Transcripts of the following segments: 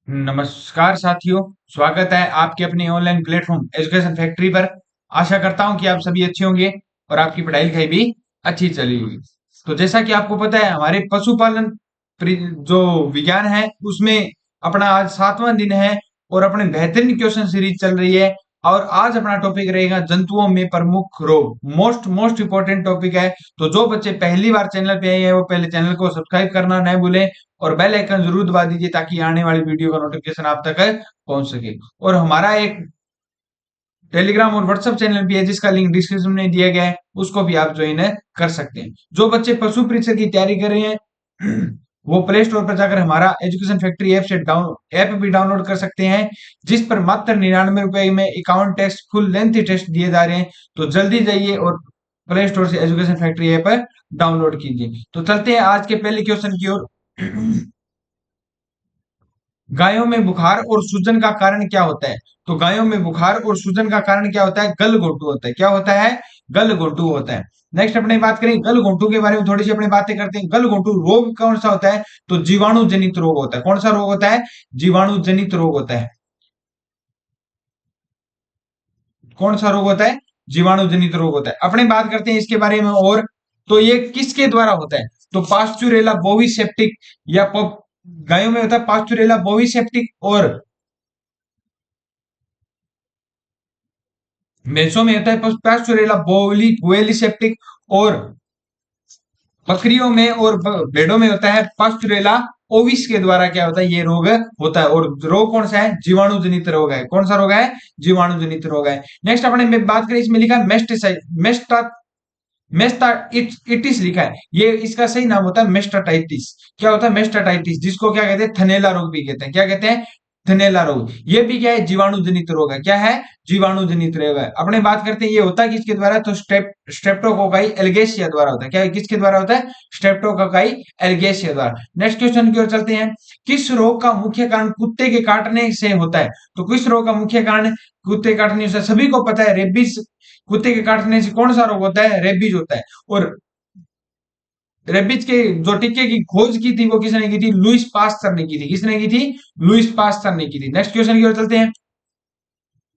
नमस्कार साथियों। स्वागत है आपके अपने ऑनलाइन प्लेटफॉर्म एजुकेशन फैक्ट्री पर। आशा करता हूं कि आप सभी अच्छे होंगे और आपकी पढ़ाई लिखाई भी अच्छी चली होगी। तो जैसा कि आपको पता है, हमारे पशुपालन जो विज्ञान है उसमें अपना आज 7वां दिन है और अपने बेहतरीन क्वेश्चन सीरीज चल रही है। और आज अपना टॉपिक रहेगा जंतुओं में प्रमुख रोग। मोस्ट मोस्ट इंपॉर्टेंट टॉपिक है। तो जो बच्चे पहली बार चैनल पे आए हैं वो पहले चैनल को सब्सक्राइब करना न भूलें और बेल आइकन जरूर दबा दीजिए ताकि आने वाली वीडियो का नोटिफिकेशन आप तक पहुंच सके। और हमारा एक टेलीग्राम और व्हाट्सएप चैनल भी है जिसका लिंक डिस्क्रिप्शन में दिया गया है, उसको भी आप ज्वाइन कर सकते हैं। जो बच्चे पशु परीक्षा की तैयारी कर रहे हैं वो प्ले स्टोर पर जाकर हमारा एजुकेशन फैक्ट्री ऐप भी डाउनलोड कर सकते हैं, जिस पर मात्र 99 रुपए में 51 टेस्ट फुल लेंथ टेस्ट दिए जा रहे हैं। तो जल्दी जाइए और प्ले स्टोर से एजुकेशन फैक्ट्री ऐप डाउनलोड कीजिए। तो चलते हैं आज के पहले क्वेश्चन की ओर। गायों में बुखार और सूजन का कारण क्या होता है? तो गायों में बुखार और सूजन का कारण क्या होता है? गलघोंटू होता है। क्या होता है? गलघोंटू होता है। नेक्स्ट अपने बात करें गलघोंटू के बारे में, थोड़ी सी अपनी बातें करते हैं। गलघोंटू रोग कौन सा होता है? तो जीवाणु जनित रोग होता है। कौन सा रोग होता है? जीवाणु जनित रोग होता है। कौन सा रोग होता है? जीवाणु जनित रोग होता है। अपने बात करते हैं इसके बारे में और। तो ये किसके द्वारा होता है? तो पास्चुरेला बोविसेप्टिक या गायों में होता है पास्चुरेला बोविसेप्टिक, और भैंसों में होता है पास्चुरेला बोविसेप्टिक, और बकरियों में और भेड़ों में होता है पास्चुरेला ओविस के द्वारा क्या होता है? ये रोग होता है। और रोग कौन सा है? जीवाणु जनित रोग है। कौन सा रोग है? जीवाणु जनित रोग है। नेक्स्ट अपने में बात करें, इसमें लिखा है मेस्टा मेस्टाइटिस लिखा है। ये इसका सही नाम होता है मेस्टाटाइटिस। क्या होता है? मेस्टाटाइटिस, जिसको क्या कहते हैं? थनैला रोग भी कहते हैं। क्या कहते हैं? थनैला रोग। ये भी क्या है? जीवाणु जनित रोग है। क्या है? जीवाणु जनित रोग है। अपने बात करते हैं ये होता है किसके द्वारा? तो स्ट्रेप्टोकोकाई एल्गेसिया द्वारा होता है। क्या है? किसके द्वारा होता है? स्ट्रेप्टोकोकाई एल्गेसिया द्वारा। नेक्स्ट क्वेश्चन की ओर चलते हैं। किस रोग का मुख्य कारण कुत्ते के काटने से होता है? तो किस रोग का मुख्य कारण कुत्ते काटने से? सभी को पता है रेबीज। कुत्ते के काटने से कौन सा रोग होता है? रेबीज होता है। और रेबीज के जो टीके की खोज की थी वो किसने की थी? लुइस पास्चर ने की थी। किसने की थी? लुइस पास्चर ने की थी। नेक्स्ट क्वेश्चन की ओर चलते हैं।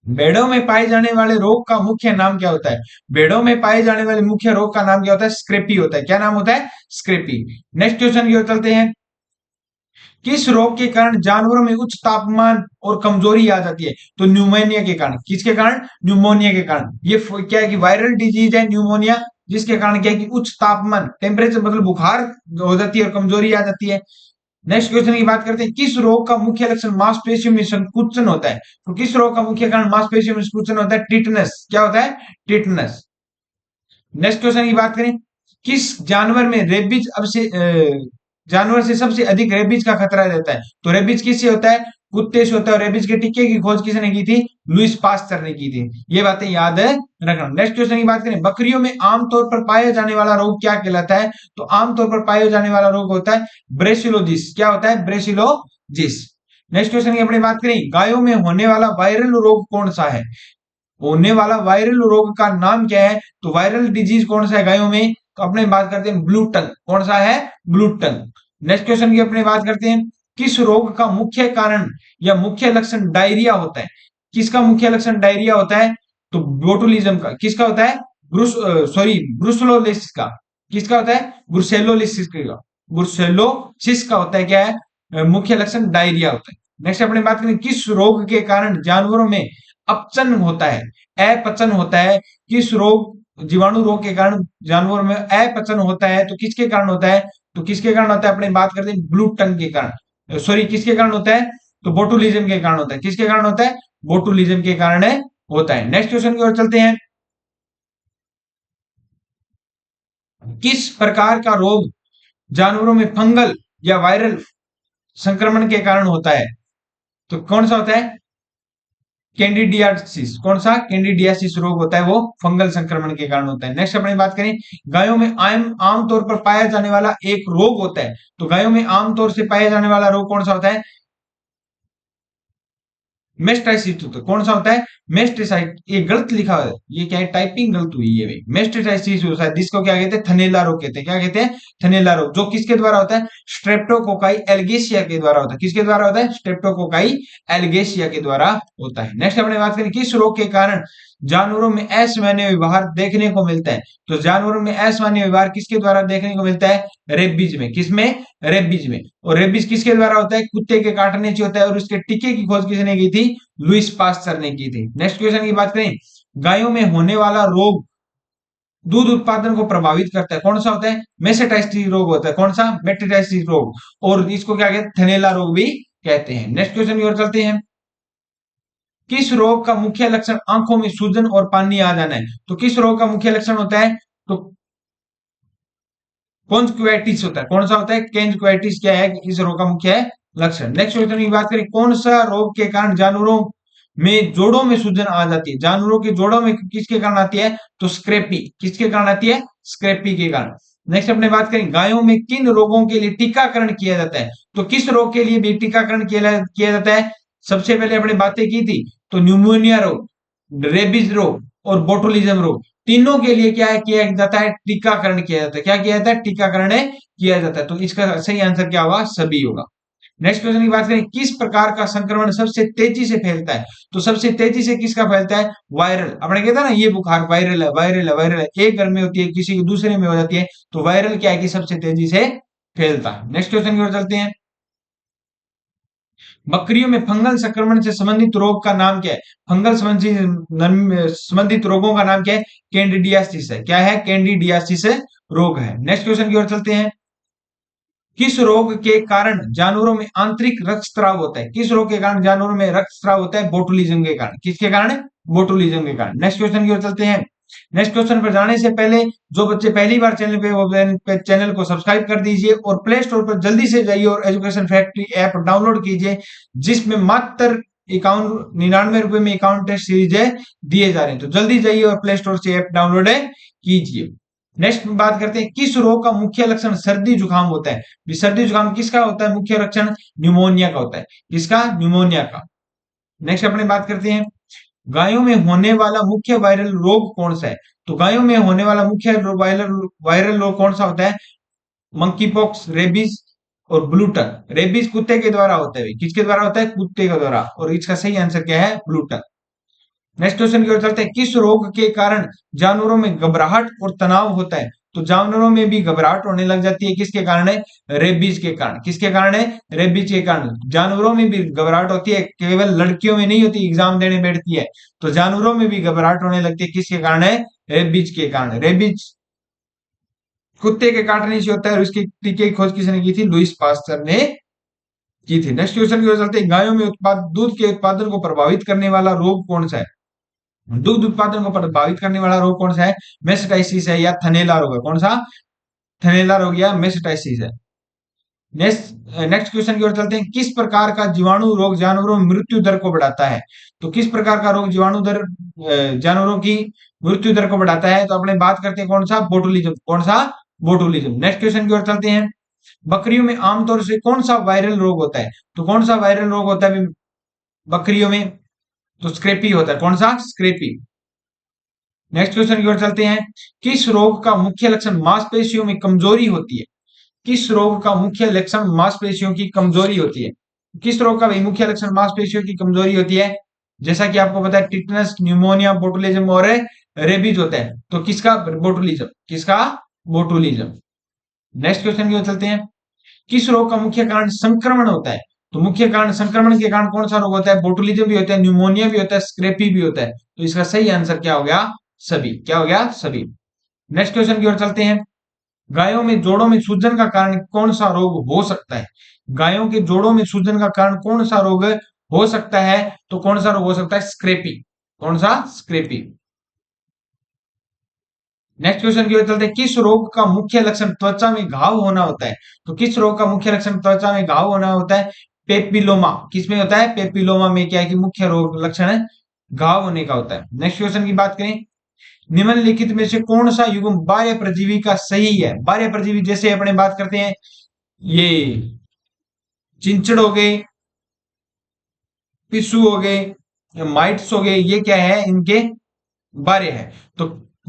भेड़ों में पाए जाने वाले रोग का मुख्य नाम क्या होता है? भेड़ों में पाए जाने वाले मुख्य रोग का नाम क्या होता है? स्क्रेपी होता है। क्या नाम होता है? स्क्रेपी। नेक्स्ट क्वेश्चन की ओर चलते हैं। किस रोग के कारण जानवरों में उच्च तापमान और कमजोरी आ जाती है? तो न्यूमोनिया के कारण। किसके कारण? न्यूमोनिया के कारण। ये क्या है कि वायरल डिजीज है न्यूमोनिया, जिसके कारण क्या है कि उच्च तापमान टेम्परेचर मतलब बुखार हो जाती है और कमजोरी आ जाती है। नेक्स्ट क्वेश्चन की बात करते हैं। किस रोग का मुख्य लक्षण मांसपेशियों में संकुचन होता है? तो किस रोग का मुख्य कारण मांसपेशियों में संकुचन होता है? टिटनस। क्या होता है? टिटनस। नेक्स्ट क्वेश्चन की बात करें। किस जानवर में रेबीज अब से जानवर से सबसे अधिक रेबीज का खतरा रहता है? तो रेबीज किससे होता है? कुत्ते से होता है। और रेबीज के टीके की खोज किसने की थी? लुइस पास्चर ने की थी। ये बातें याद रखना। नेक्स्ट क्वेश्चन की बात करें। बकरियों में आमतौर पर पाया जाने वाला रोग क्या कहलाता है? तो आमतौर पर पाया जाने वाला रोग होता है ब्रेसिलोजिस। क्या होता है? ब्रेसिलोजिस। नेक्स्ट क्वेश्चन की अपनी बात करें। गायों में होने वाला वायरल रोग कौन सा है? होने वाला वायरल रोग का नाम क्या है? तो वायरल डिजीज कौन सा है गायों में? तो अपने बात करते हैं ब्लू टंग। कौन सा है? Blue tongue. नेक्स्ट क्वेश्चन की अपने बात करते हैं। किस रोग का मुख्य कारण या मुख्य लक्षण डायरिया होता है? किसका मुख्य लक्षण डायरिया होता है? तो बोटुलिज्म का। किसका होता है? ब्रुसलोसिस का। किसका होता है? ब्रुसेलोसिस का। ब्रुसेलोसिस का होता है क्या है? मुख्य लक्षण डायरिया होता है। नेक्स्ट अपने बात करें। किस रोग के कारण जानवरों में अपचन होता है? अपचन होता है। किस रोग जीवाणु रोग के कारण जानवरों में अपचन होता है? तो किसके कारण होता है? तो किसके कारण होता है? अपने बात करते हैं ब्लू टंग के कारण। सॉरी, किसके कारण होता है? तो बोटुलिज्म के कारण होता है। किसके कारण होता है? बोटुलिज्म के कारण होता है। नेक्स्ट क्वेश्चन की ओर चलते हैं। किस प्रकार का रोग जानवरों में फंगल या वायरल संक्रमण के कारण होता है? तो कौन सा होता है? कैंडिडियासिस। कौन सा? कैंडिडियासिस रोग होता है, वो फंगल संक्रमण के कारण होता है। नेक्स्ट अपनी बात करें। गायों में आमतौर पर पाया जाने वाला एक रोग होता है। तो गायों में आमतौर से पाया जाने वाला रोग कौन सा होता है? मेस्टाइसिस होता है, कौन सा होता है? मेस्टेसाइट। ये गलत लिखा है, ये क्या है? टाइपिंग गलत हुई है भाई। मेस्टेसाइटिस होता है जिसको क्या कहते हैं? थनैला रोग कहते हैं। क्या कहते हैं? थनैला रोग। जो किसके द्वारा होता है? स्ट्रेप्टोकोकाई एल्गेसिया के द्वारा होता है। किसके द्वारा होता है? स्ट्रेप्टोकोकाई एल्गेसिया के द्वारा होता है। नेक्स्ट अपने बात करें, किस रोग के कारण जानवरों में असामान्य व्यवहार देखने को मिलता है? तो जानवरों में असामान्य व्यवहार किसके द्वारा देखने को मिलता है? रेबीज में। किसमें? रेबीज में। और रेबीज किसके द्वारा होता है? कुत्ते के काटने से होता है। और उसके टीके की खोज किसने की थी? लुइस पास्चर ने की थी। नेक्स्ट क्वेश्चन की बात करें, गायों में होने वाला रोग दूध उत्पादन को प्रभावित करता है, कौन सा होता है? मेसेटाइटिस रोग होता है। कौन सा? मेसेटाइटिस रोग। और इसको क्या कहते हैं? थनैला रोग भी कहते हैं। नेक्स्ट क्वेश्चन की ओर चलते हैं, किस रोग का मुख्य लक्षण आंखों में सूजन और पानी आ जाना है? तो किस रोग का मुख्य लक्षण होता है? तो कॉन्जक्टिवाइटिस होता है। कौन सा होता है? कॉन्जक्टिवाइटिस क्या है? इस रोग का मुख्य है लक्षण। नेक्स्ट क्वेश्चन की बात करें, कौन सा रोग के कारण जानवरों में जोड़ों में सूजन आ जाती है? जानवरों के जोड़ों में किसके कारण आती है? तो स्क्रैपी। किसके कारण आती है? स्क्रैपी के कारण। नेक्स्ट अपने बात करें, गायों में किन रोगों के लिए टीकाकरण किया जाता है? तो किस रोग के लिए भी टीकाकरण किया जाता है? सबसे पहले अपने बातें की थी, तो न्यूमोनिया रोग, रेबीज रोग और बोटुलिज्म रोग, तीनों के लिए क्या है किया जाता है? टीकाकरण किया जाता है। क्या किया जाता है? टीकाकरण किया जाता है। तो इसका सही आंसर क्या होगा? सभी होगा। नेक्स्ट क्वेश्चन की बात करें, किस प्रकार का संक्रमण सबसे तेजी से फैलता है? तो सबसे तेजी से किसका फैलता है? वायरल। अपने कहते हैं ना, ये बुखार वायरल है, वायरल है, वायरल है। एक घर में होती है, किसी के दूसरे में हो जाती है, तो वायरल क्या है कि सबसे तेजी से फैलता है। नेक्स्ट क्वेश्चन की ओर चलते हैं, बकरियों में फंगल संक्रमण से संबंधित रोग का नाम क्या है? फंगल संबंधित रोगों का नाम क्या है? कैंडिडियासिस है। क्या है? कैंडिडियासिस रोग है। नेक्स्ट क्वेश्चन की ओर चलते हैं, किस रोग के कारण जानवरों में आंतरिक रक्तस्राव होता है? किस रोग के कारण जानवरों में रक्तस्राव होता है? बोटुलिज्म के कारण। किसके कारण? बोटुलिज्म के कारण। नेक्स्ट क्वेश्चन की ओर चलते हैं, नेक्स्ट क्वेश्चन पर जाने से पहले जो बच्चे पहली बार चैनल पे वो चैनल को सब्सक्राइब कर दीजिए और प्ले स्टोर पर जल्दी से जाइए और एजुकेशन फैक्ट्री ऐप डाउनलोड कीजिए, जिसमें मात्र 99 रुपए में अकाउंट टेस्ट सीरीज दिए जा रहे हैं। तो जल्दी जाइए और प्ले स्टोर से ऐप डाउनलोड कीजिए। नेक्स्ट बात करते हैं, किस रोग का मुख्य लक्षण सर्दी जुकाम होता है? सर्दी जुकाम किसका होता है? मुख्य लक्षण न्यूमोनिया का होता है। किसका? न्यूमोनिया का। नेक्स्ट अपने बात करते हैं, गायों में होने वाला मुख्य वायरल रोग कौन सा है? तो गायों में होने वाला मुख्य वायरल वायरल रोग कौन सा होता है? मंकी पॉक्स, रेबीज और ब्लूटन। रेबीज कुत्ते के द्वारा होता है। किसके द्वारा होता है? कुत्ते के द्वारा। और इसका सही आंसर क्या है? ब्लूटन। नेक्स्ट क्वेश्चन की ओर चलते हैं, किस रोग के कारण जानवरों में घबराहट और तनाव होता है? तो जानवरों में भी घबराहट होने लग जाती है, किसके कारण है? रेबीज के कारण। किसके कारण है? रेबीज के कारण। जानवरों में भी घबराहट होती है, केवल लड़कियों में नहीं होती, एग्जाम देने बैठती है तो जानवरों में भी घबराहट होने लगती है। किसके कारण है? रेबीज के कारण। रेबीज कुत्ते के काटने से होता है और उसकी टीके की खोज किसने की थी? लुइस पास्चर ने की थी। नेक्स्ट क्वेश्चन की ओर चलते हैं, गायों में दूध के उत्पादन को प्रभावित करने वाला रोग कौन सा है? दूध उत्पादन को प्रभावित करने वाला रोग कौन सा है? मेस्टाइसिस है या थनैला रोग है? कौन सा? थनैला रोग या मेस्टाइसिस है। नेक्स्ट नेक्स्ट क्वेश्चन की ओर चलते हैं, किस प्रकार का जीवाणु रोग जानवरों में मृत्यु दर को बढ़ाता है? तो किस प्रकार का रोग जीवाणु दर जानवरों की मृत्यु दर को बढ़ाता है? तो अपने बात करते हैं, कौन सा? बोटुलिज्म। कौन सा? बोटुलिज्म। नेक्स्ट क्वेश्चन की ओर चलते हैं, बकरियों में आमतौर से कौन सा वायरल रोग होता है? तो कौन सा वायरल रोग होता है बकरियों में? तो स्क्रेपी होता है। कौन सा? स्क्रेपी। नेक्स्ट क्वेश्चन की ओर चलते हैं, किस रोग का मुख्य लक्षण मांसपेशियों में कमजोरी होती है? किस रोग का मुख्य लक्षण मांसपेशियों की कमजोरी होती है? किस रोग का भाई मुख्य लक्षण मांसपेशियों की कमजोरी होती है? जैसा कि आपको पता है, टिटनस, न्यूमोनिया, बोटुलिज्म और रेबीज होता है। तो किसका? बोटुलिज्म। किसका? बोटुलिज्म। नेक्स्ट क्वेश्चन की ओर चलते हैं, किस रोग का मुख्य कारण संक्रमण होता है? तो मुख्य कारण संक्रमण के कारण कौन सा रोग होता है? बोटुलिज्म भी होता है, न्यूमोनिया भी होता है, स्क्रेपी भी होता है। तो इसका सही आंसर क्या हो गया? सभी। क्या हो गया? सभी। नेक्स्ट क्वेश्चन की ओर चलते हैं, गायों में जोड़ों में सूजन का कारण कौन सा रोग हो सकता है? गायों के जोड़ों में सूजन का कारण कौन सा रोग हो सकता है? तो कौन सा रोग हो सकता है? स्क्रेपी। कौन सा? स्क्रेपी। नेक्स्ट क्वेश्चन की ओर चलते हैं, किस रोग का मुख्य लक्षण त्वचा में घाव होना होता है? तो किस रोग का मुख्य लक्षण त्वचा में घाव होना होता है? पेपिलोमा। किसमें होता है? पेपिलोमा में क्या है कि मुख्य रोग लक्षण है घाव होने का होता है। नेक्स्ट क्वेश्चन की बात करें, निम्नलिखित में से कौन सा युग्म बाह्य परजीवी का सही है? बाह्य परजीवी जैसे अपने बात करते हैं, ये चिंचड़ हो गए, पिस्सू हो गए, माइट्स हो गए, ये क्या है, इनके बारे है। तो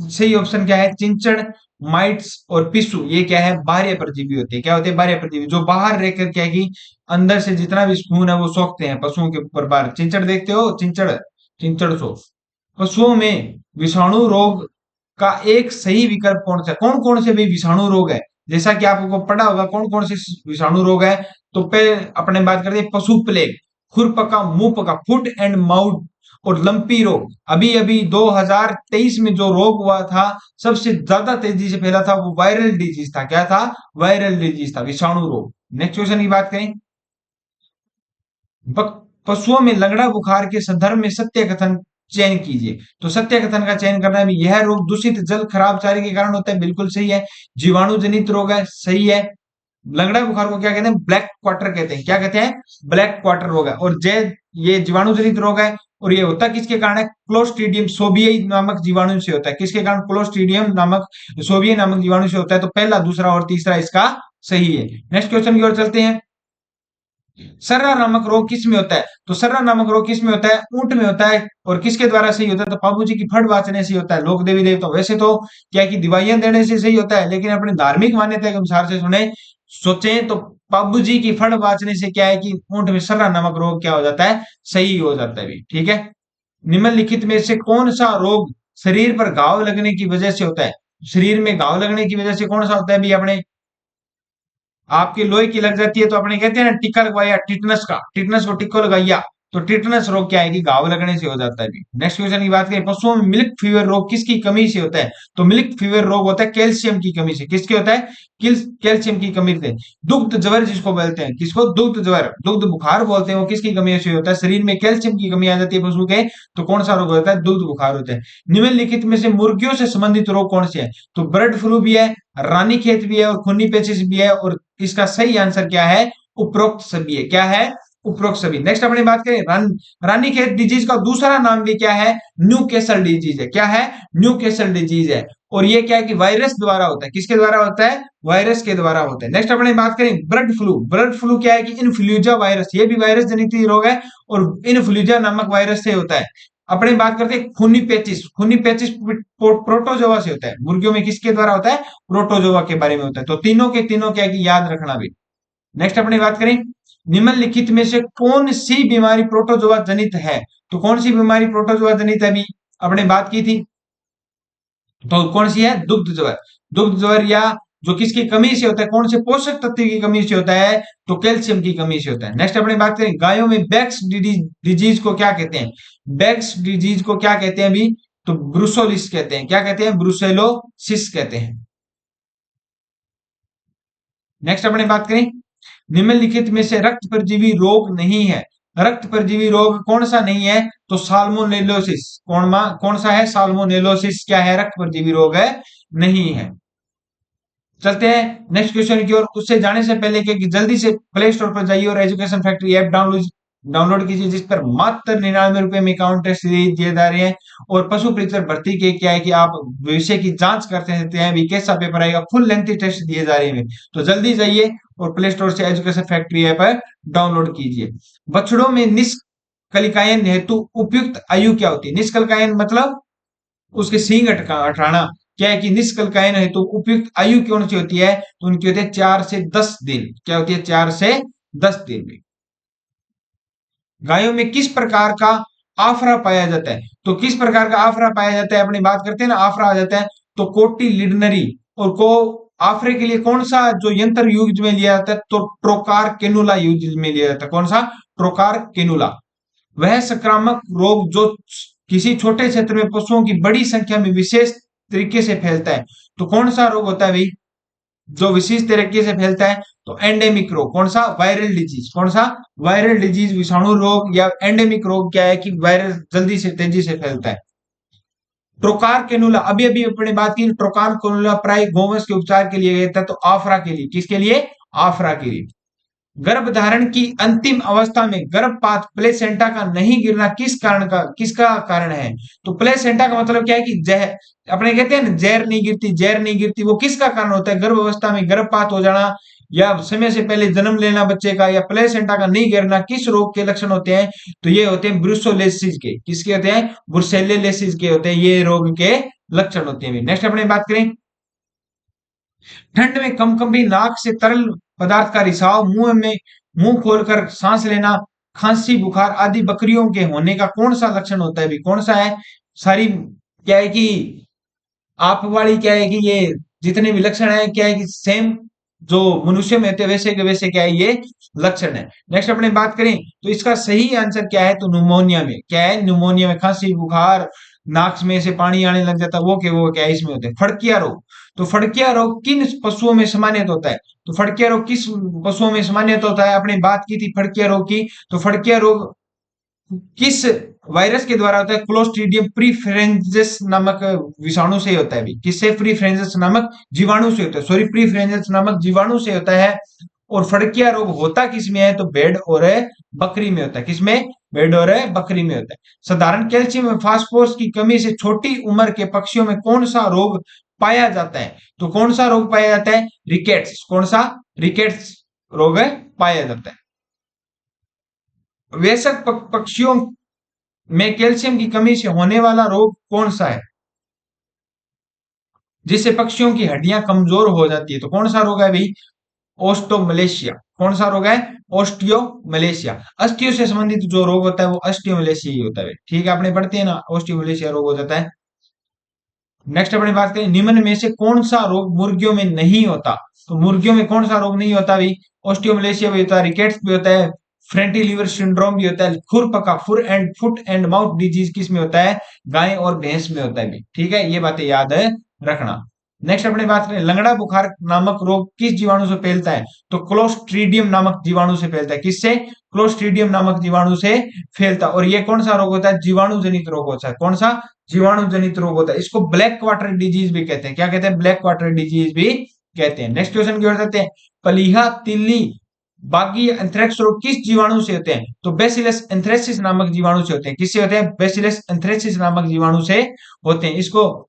सही ऑप्शन क्या है, चिंचड़, माइट्स और पिस्सू, ये क्या है, बाह्य परजीवी होते हैं। क्या होते हैं, बाह्य परजीवी, जो बाहर रहकर क्या है कि अंदर से जितना भी खून है वो सोखते हैं पशुओं के ऊपर बाहर। चिंचड़ देखते हो, चिंचड़, चिंचड़ सो। पशुओं में विषाणु रोग का एक सही विकल्प कौन सा, कौन कौन से भी विषाणु रोग है, जैसा कि आपको पढ़ा होगा कौन कौन से विषाणु रोग है। तो पहले अपने बात करते हैं पशु प्लेग, खुरपका, मुंहपका, फुट एंड माउथ और लंपी रोग। अभी अभी 2023 में जो रोग हुआ था, सबसे ज्यादा तेजी से फैला था, वो वायरल डिजीज था। क्या था, वायरल डिजीज था, विषाणु रोग। नेक्स्ट क्वेश्चन की बात करें, पशुओं में लगड़ा बुखार के संदर्भ में सत्य कथन चयन कीजिए। तो सत्य कथन का चयन करना है, यह रोग दूषित जल, खराब चारे के कारण होता है, बिल्कुल सही है। जीवाणु जनित रोग है, सही है। लगड़ा बुखार को क्या कहते हैं, ब्लैक क्वार्टर कहते हैं। क्या कहते हैं, ब्लैक क्वार्टर रोग है। और जय, ये जीवाणु जनित रोग है, और ये होता किसके कारण है, क्लोस्ट्रीडियम सोबियाई नामक जीवाणु से होता है। किसके कारण, क्लोस्ट्रीडियम नामक, सोबियाई नामक जीवाणु से होता है। तो पहला, दूसरा और तीसरा इसका सही है। नेक्स्ट क्वेश्चन की ओर चलते हैं, सर्रा नामक रोग किस में होता है। तो सर्रा नामक रोग किस में होता है, ऊंट में होता है। और किसके द्वारा सही होता है, तो बाबू जी की फट वाचने से होता है। लोक देवी देवता, वैसे तो क्या है कि दवाइयां देने से सही होता है, लेकिन अपने धार्मिक मान्यता के अनुसार से सुने, सोचें तो बाबू जी की फट वाचने से क्या है कि ऊंट में सर्रा नामक रोग क्या हो जाता है, सही हो जाता है भी। ठीक है। निम्नलिखित में से कौन सा रोग शरीर पर घाव लगने की वजह से होता है। शरीर में घाव लगने की वजह से कौन सा होता है भी, अपने आपके लोहे की लग जाती है तो अपने कहते हैं ना टिक्का लगवाया, टिटनस का, टिटनस को टिक्को लगाइया। तो टिटनस रोग क्या है कि घाव लगने से हो जाता है भी। नेक्स्ट क्वेश्चन की बात करें, पशुओं में मिल्क फीवर रोग किसकी कमी से होता है। तो मिल्क फीवर रोग होता है कैल्शियम की कमी से। किसके होता है, कैल्शियम की कमी से। दुग्ध ज्वर जिसको बोलते हैं, किसको, दुग्ध ज्वर, दुग्ध बुखार बोलते हैं, वो किसकी कमी से होता है, शरीर में कैल्शियम की कमी आ जाती है पशु के। तो कौन सा रोग होता है, दुग्ध बुखार होता है। निम्नलिखित में से मुर्गियों से संबंधित रोग कौन से है। तो बर्ड फ्लू भी है, रानीखेत भी है, और खूनी पेचिश भी है। और इसका सही आंसर क्या है, उपरोक्त सभी है। क्या है, उपरोक्त सभी। नेक्स्ट अपनी बात करें, रानीखेत डिजीज का दूसरा नाम भी क्या है, न्यू कैसल डिजीज है। क्या है, न्यू कैसल डिजीज है। और ये क्या है कि वायरस द्वारा होता है। किसके द्वारा होता है, वायरस के द्वारा होता है। नेक्स्ट अपनी बात करें, बर्ड फ्लू। बर्ड फ्लू क्या है कि इन्फ्लुएंजा वायरस, ये भी वायरस जनित रोग है, और इन्फ्लुएंजा नामक वायरस से होता है। अपने बात करते हैं खूनी पेचिस। खूनी पेचिस प्रोटोजोआ से होता है। मुर्गियों में किसके द्वारा होता है, प्रोटोजोआ के बारे में होता है। तो तीनों के तीनों क्या है कि याद रखना भी। नेक्स्ट अपनी बात करें, निम्नलिखित में से कौन सी बीमारी प्रोटोजोआ जनित है। तो कौन सी बीमारी प्रोटोजोआ जनित है, अभी अपने बात की थी, तो कौन सी है, दुग्ध ज्वर। दुग्ध ज्वर, या जो किसकी कमी से होता है, कौन से पोषक तत्व की कमी से होता है, तो कैल्शियम की कमी से होता है। नेक्स्ट अपनी बात करें, गायों में बैक्स डिजीज को क्या कहते हैं। बैक्स डिजीज को क्या कहते हैं अभी, तो ब्रुसोलिस कहते हैं। क्या कहते हैं, ब्रुसेलोसिस कहते हैं। नेक्स्ट अपनी बात करें, निम्नलिखित में से रक्त परजीवी रोग नहीं है। रक्त परजीवी रोग कौन सा नहीं है, तो साल्मोनेलोसिस। कौन सा है, साल्मोनेलोसिस क्या है, रक्त परजीवी रोग है, नहीं है। चलते हैं नेक्स्ट क्वेश्चन की ओर। उससे जाने से पहले कि जल्दी से प्ले स्टोर पर जाइए और education factory app download download कीजिए, जिस पर मात्र 99 रुपए में अकाउंट टेस्ट सीरीज दिए जा रहे हैं। और पशु चिकित्सक भर्ती के क्या है कि आप विषय की जांच करते रहते हैं, भी कैसा पेपर आएगा, फुल लेंथ टेस्ट दिए जा रहे हैं। तो जल्दी जाइए और प्ले स्टोर से एजुकेशन फैक्ट्री ऐप डाउनलोड कीजिए। बछड़ों में निष्कलिकायन हेतु उपयुक्त आयु क्या होती है। निष्कलिकायन मतलब उसके सींग हटाना। क्या है कि निष्कलकायन है, तो उपयुक्त आयु कौन सी होती है, तो उनकी होती है 4 से 10 दिन। क्या होती है, 4 से 10 दिन में। गायों में किस प्रकार का आफरा पाया जाता है। तो किस प्रकार का आफरा पाया जाता है, अपनी बात करते हैं ना, आफरा आ जाता है। तो कोटी लिडनरी, और को आफरे के लिए कौन सा जो यंत्र यूज में लिया जाता है, तो ट्रोकार केनुला यूज में लिया जाता है। कौन सा, ट्रोकार केनुला। वह संक्रामक रोग जो किसी छोटे क्षेत्र में पशुओं की बड़ी संख्या में विशेष तरीके से फैलता है। तो कौन सा रोग होता है भाई, जो विशेष तरीके से फैलता है, तो एंडेमिक रोग। कौन सा, वायरल डिजीज। कौन सा, वायरल डिजीज, विषाणु रोग। या एंडेमिक रोग क्या है कि वायरस जल्दी से तेजी से फैलता है। ट्रोकार केनुला, अभी अभी अपने बात की, ट्रोकार केनुला प्राय गोवंश के उपचार के लिए गया था, तो आफरा के लिए, किसके लिए, आफरा के लिए। गर्भ धारण की अंतिम अवस्था में गर्भपात प्लेसेंटा का नहीं गिरना किसका कारण है? तो प्लेसेंटा का मतलब क्या है कि जहर, अपने कहते हैं ना जहर नहीं गिरती, वो किसका कारण होता है? गर्भ अवस्था में गर्भपात हो जाना, या समय से पहले जन्म लेना बच्चे का, या प्लेसेंटा का नहीं गिरना, किस रोग के लक्षण होते हैं? तो ये होते हैं ब्रुसोलेसिस के। किसके होते हैं? ब्रुसेलोसिस के होते हैं, ये रोग के लक्षण होते हैं। नेक्स्ट अपने बात करें, ठंड में कंपकंपी नाक से तरल पदार्थ का रिसाव, मुंह खोलकर सांस लेना, खांसी बुखार आदि बकरियों के होने का कौन सा लक्षण होता है? भी कौन सा है? सारी क्या है कि आप वाली क्या है कि ये जितने भी लक्षण है क्या है कि सेम जो मनुष्य में होते हैं वैसे के वैसे क्या है ये लक्षण है। नेक्स्ट अपने बात करें तो इसका सही आंसर क्या है? तो न्यूमोनिया में क्या है? न्यूमोनिया में खांसी बुखार, नाक में से पानी आने लग जाता है, वो क्या है इसमें होते हैं। फड़किया रोग, तो फड़किया रोग किन पशुओं में समान्यत होता है? तो फड़किया रोग किस पशुओं में समान्यत होता है? आपने बात की थी फड़किया रोग की, तो फड़किया रोग किस वायरस के द्वारा होता है? क्लोस्ट्रीडियम प्रीफ्रेंजेस नामक विषाणु से होता है। भी किससे? प्रीफ्रेंजेस नामक जीवाणु से होता है, सॉरी प्रीफ्रेंजेस नामक जीवाणु से होता है। और फड़किया रोग होता किसमें है? तो भेड़ और बकरी में होता है। किसमें? भेड़ और बकरी में होता है। साधारण कैल्शियम और फास्फोरस की कमी से छोटी उम्र के पक्षियों में कौन सा रोग पाया जाता है? तो कौन सा रोग पाया जाता है? रिकेट्स। कौन सा? रिकेट्स रोग पाया जाता है। वयस्क पक्षियों में कैल्शियम की कमी से होने वाला रोग कौन सा है, जिससे पक्षियों की हड्डियां कमजोर हो जाती है? तो कौन सा रोग है भाई? ओस्टोमलेशिया। कौन सा रोग है? ओस्टियोमलेशिया। अस्टियो से संबंधित जो रोग होता है वो अस्टियोमलेशिया ही होता है। ठीक है, आपने पढ़ते हैं ना, ओस्टियोमलेशिया रोग हो जाता है। नेक्स्ट अपनी बात करें, निम्न में से कौन सा रोग मुर्गियों में नहीं होता? तो मुर्गियों में कौन सा रोग नहीं होता भाई? ओस्टियोमलेशिया भी होता है, रिकेट्स भी होता है, फ्रैंटी लीवर सिंड्रोम भी होता है, खुरपका फुट एंड माउथ डिजीज किस में होता है? गाय और भैंस में होता है भाई। ठीक है, ये बातें याद है रखना। नेक्स्ट अपनी बात करें, लंगड़ा बुखार नामक रोग किस जीवाणु से फैलता है? तो क्लोस्ट्रीडियम नामक जीवाणु से फैलता है। किससे? क्लोस्ट्रीडियम नामक जीवाणु से फैलता है। और ये कौन सा रोग होता है? जीवाणु जनित रोग होता है। कौन सा? जीवाणु जनित रोग होता है। इसको ब्लैक क्वार्टर डिजीज भी कहते हैं। क्या कहते हैं? ब्लैक क्वार्टर डिजीज भी कहते हैं। नेक्स्ट क्वेश्चन की ओर चलते हैं, पलीहा तिल्ली बागी एंथ्रेक्स रोग किस जीवाणु से होते हैं? तो बेसिलस एंथ्रेसिस नामक जीवाणु से होते हैं। किससे होते हैं? बेसिलस एंथ्रेसिस नामक जीवाणु से होते हैं। इसको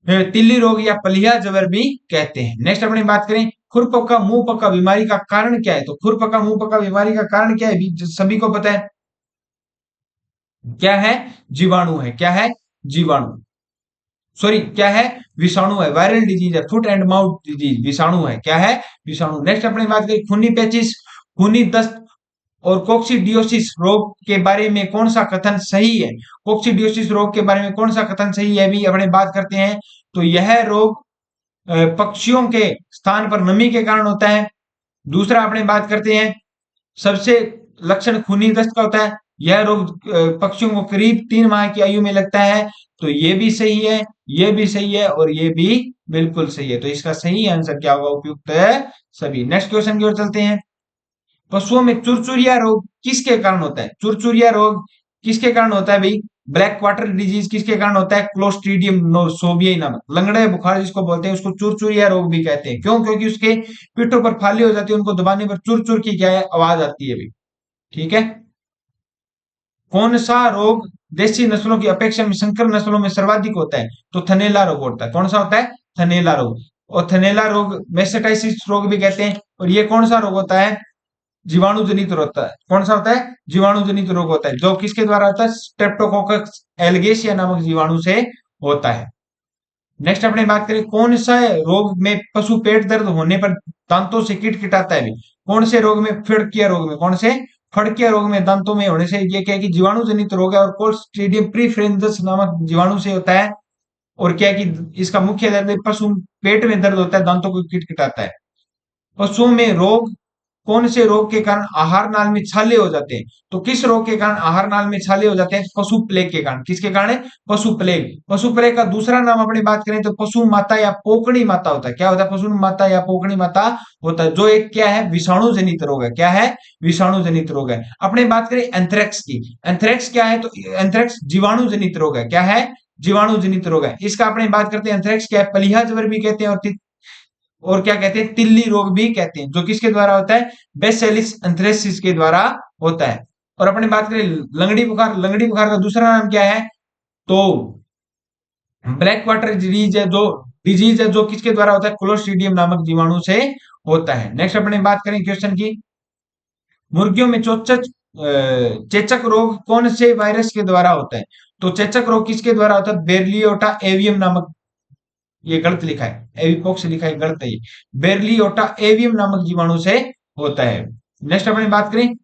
तिल्ली रोग या पलिया जबर भी कहते हैं। नेक्स्ट अपनी बात करें, खुरपका मुंह पका बीमारी का कारण क्या है? तो खुरपका मुंह पका बीमारी का कारण क्या है? सभी को पता है, क्या है? जीवाणु है। क्या है? जीवाणु, सॉरी क्या है? विषाणु है। वायरल डिजीज है, फुट एंड माउथ डिजीज विषाणु है। क्या है? विषाणु। नेक्स्ट अपनी बात करें, खूनी पेचिश, खूनी दस्त और कोक्सीडियोसिस रोग के बारे में कौन सा कथन सही है? कोक्सीडियोसिस रोग के बारे में कौन सा कथन सही है भी अपने बात करते हैं। तो यह रोग पक्षियों के स्थान पर नमी के कारण होता है। दूसरा अपने बात करते हैं, सबसे लक्षण खूनी दस्त का होता है। यह रोग पक्षियों को करीब 3 माह की आयु में लगता है। तो ये भी सही है, ये भी सही है और ये भी बिल्कुल सही है। तो इसका सही आंसर क्या होगा? उपयुक्त है सभी। नेक्स्ट क्वेश्चन की ओर चलते हैं, पशुओं में चुरचुरिया रोग किसके कारण होता है? चुरचुरिया रोग किसके कारण होता है भाई? ब्लैक क्वार्टर डिजीज किसके कारण होता है? क्लोस्ट्रीडियम नोसोवियाई नामक लंगड़े बुखार जिसको बोलते हैं, उसको चुरचुरिया रोग भी कहते हैं। क्यों? क्योंकि उसके पीठों पर फाली हो जाती है, उनको दबाने पर चुर चुर की क्या है आवाज आती है भाई। ठीक है, कौन सा रोग देसी नस्लों की अपेक्षा में संकर नस्लों में सर्वाधिक होता है? तो थनेला रोग होता है। कौन सा होता है? थनेला रोग। और थनेला रोग मेसेटाइसिस रोग भी कहते हैं। और ये कौन सा रोग होता है? जीवाणु जनित रोग होता है। कौन सा होता है? जीवाणु जनित रोग होता है, जो किसके द्वारा होता है? स्ट्रेप्टोकोकस एल्गेसिया नामक जीवाणु से होता है। नेक्स्ट अपने बात करें, कौन सा रोग में पशु पेट दर्द होने पर दांतों से किटकिटाता है? कौन से रोग में? फड़किया रोग में। कौन से? फड़किया रोग में दांतों में होने से ये क्या है कि जीवाणु जनित रोग है और क्लोस्ट्रीडियम प्रीफ्रेंजस नामक जीवाणु से होता है। और क्या है कि इसका मुख्य दर्द पशु पेट में दर्द होता है, दांतों को किटकिटाता है। पशुओं में रोग, कौन से रोग के कारण आहार नाल में छाले हो जाते हैं? तो किस रोग के कारण आहार नाल में छाले हो जाते हैं? पशु प्लेग के कारण। किसके कारण? पशु प्लेग। पशु प्लेग का दूसरा नाम अपनी बात करें तो पशु माता या पोकड़ी माता होता है। क्या होता है? पशु माता या पोकड़ी माता होता है, जो एक क्या है? विषाणु जनित रोग है। क्या है? विषाणु जनित रोग है। अपने बात करें एंथ्रेक्स की, एंथ्रेक्स क्या है? तो एंथ्रेक्स जीवाणु जनित रोग है। क्या है? जीवाणु जनित रोग है। इसका अपने बात करते हैं, एंथ्रेक्स क्या है? पलिहा ज्वर भी कहते हैं और और क्या कहते हैं, तिल्ली रोग भी कहते हैं, जो किसके द्वारा होता है, बेसिलस एंथ्रेसिस के द्वारा होता है। और अपने बात करें लंगड़ी बुखार का दूसरा नाम क्या है, तो ब्लैक वाटर डिजीज है जो किसके द्वारा होता है, क्लोस्ट्रीडियम नामक जीवाणु से होता है। नेक्स्ट अपने बात करें क्वेश्चन की, मुर्गियों में चेचक रोग कौन से वायरस के द्वारा होता है, तो चेचक रोग किसके द्वारा होता है, बेरलियोटा एवियम नामक, ये गलत लिखा है, एविपोक्स लिखा है, गलत है ये, बेरलियोटा एवियम नामक जीवाणु से होता है। नेक्स्ट अपनी बात करें,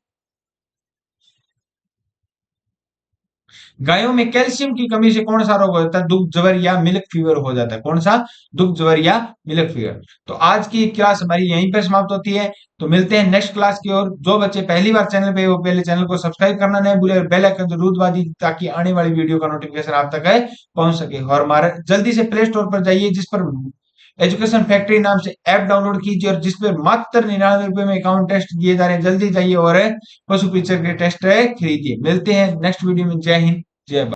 गायों में कैल्शियम की कमी से कौन सा रोग हो जाता है, दुग्ध ज्वर या मिल्क फीवर हो जाता है, कौन सा, दुग्ध ज्वर या मिल्क फीवर। तो आज की क्लास हमारी यहीं पर समाप्त होती है, तो मिलते हैं नेक्स्ट क्लास की ओर। जो बच्चे पहली बार चैनल पे वो पहले चैनल को सब्सक्राइब करना नहीं भूले और बेल आइकन जरूर दबा दीजिए, ताकि आने वाली वीडियो का नोटिफिकेशन आप तक है पहुंच सके। और हमारे जल्दी से प्ले स्टोर पर जाइए, जिस पर एजुकेशन फैक्ट्री नाम से ऐप डाउनलोड कीजिए, और जिस पर मात्र 99 रुपए में अकाउंट टेस्ट दिए जा रहे हैं, जल्दी जाइए और पशु पिक्चर के टेस्ट खरीदिए। मिलते हैं नेक्स्ट वीडियो में। जय हिंद, जय भारत।